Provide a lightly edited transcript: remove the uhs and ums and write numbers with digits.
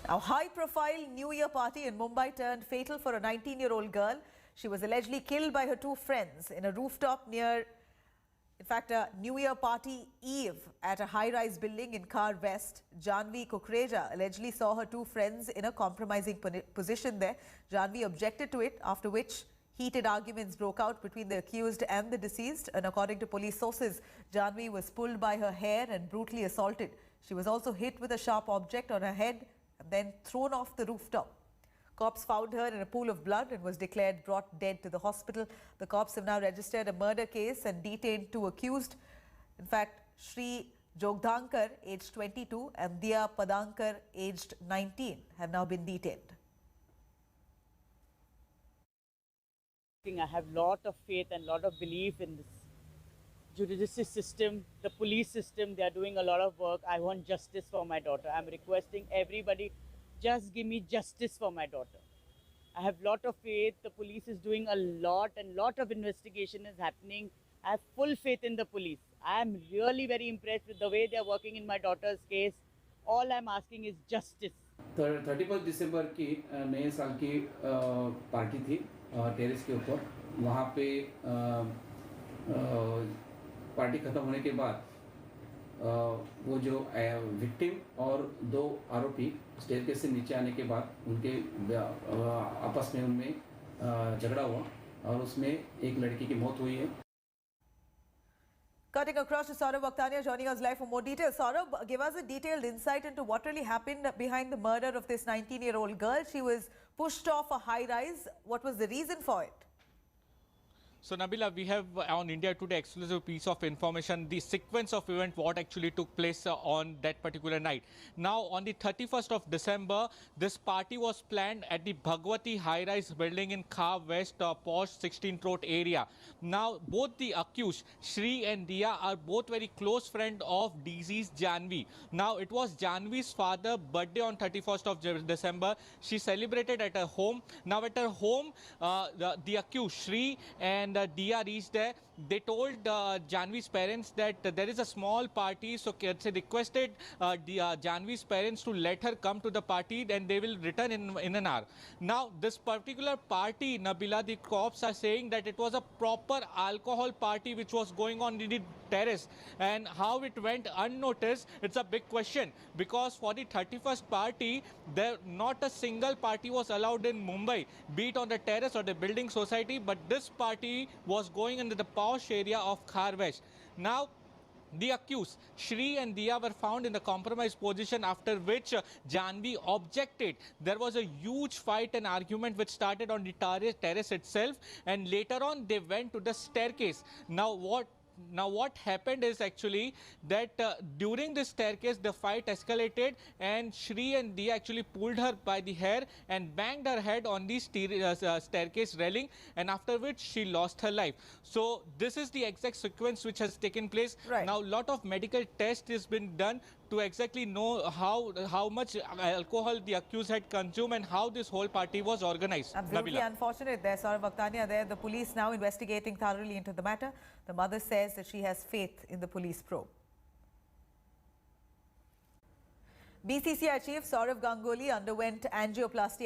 A high-profile New Year party in Mumbai turned fatal for a 19-year-old girl. She was allegedly killed by her two friends in a rooftop near, in fact, a New Year party eve at a high-rise building in Khar West. Janvi Kukreja allegedly saw her two friends in a compromising position there. Janvi objected to it, after which heated arguments broke out between the accused and the deceased. And according to police sources, Janvi was pulled by her hair and brutally assaulted. She was also hit with a sharp object on her head and then thrown off the rooftop. Cops found her in a pool of blood and was declared brought dead to the hospital. The cops have now registered a murder case and detained two accused. In fact, Shri Jogdhankar, aged 22, and Diya Padankar, aged 19, have now been detained. I have a lot of faith and a lot of belief in this judicial system, the police system. They are doing a lot of work. I want justice for my daughter. I'm requesting everybody, just give me justice for my daughter. I have a lot of faith. The police is doing a lot and lot of investigation is happening. I have full faith in the police. I am really very impressed with the way they are working in my daughter's case. All I'm asking is justice. 31 दिसंबर की नए साल की party थी terrace के ऊपर. वहाँ पे party ख़त्म होने के बाद वो जो विक्टिम और दो आरोपी स्टेयरकेस से नीचे आने के बाद उनके आपस में उनमें झगड़ा हुआ और उसमें एक लड़की की मौत हुई है. Cutting across to Saurabh Vakhtania, joining us live for more details. Saurabh, give us a detailed insight into what really happened behind the murder of this 19-year-old girl. She was pushed off a high-rise. What was the reason for it? So Nabila, we have on India Today exclusive piece of information, the sequence of event, what actually took place on that particular night. Now on the 31st of December, this party was planned at the Bhagwati high-rise building in Khar West, posh 16th Road area. Now both the accused, Shri and Diya, are both very close friend of deceased Janvi. Now it was Janvi's father's birthday on 31st of December. She celebrated at her home. Now at her home, the accused, Shri and Diya reached there. They told Janvi's parents that there is a small party, so they requested Janvi's parents to let her come to the party and they will return in an hour. Now this particular party, Nabila, the cops are saying that it was a proper alcohol party which was going on in the terrace, and how it went unnoticed, it's a big question, because for the 31st party, there not a single party was allowed in Mumbai, be it on the terrace or the building society, but this party was going into the posh area of Khar West. Now the accused, Shri and Diya, were found in the compromised position, after which Janvi objected. There was a huge fight and argument which started on the terrace itself, and later on they went to the staircase. Now what happened is actually that during this staircase the fight escalated, and Shri and Diya actually pulled her by the hair and banged her head on the staircase railing, and after which she lost her life. So this is the exact sequence which has taken place. Right. Now a lot of medical tests has been done to exactly know how much alcohol the accused had consumed and how this whole party was organized. Absolutely Nabila. unfortunate there, Saurabh Vakhtania there. The police now investigating thoroughly into the matter. The mother says that she has faith in the police probe. BCCI Chief Saurav Ganguly underwent angioplasty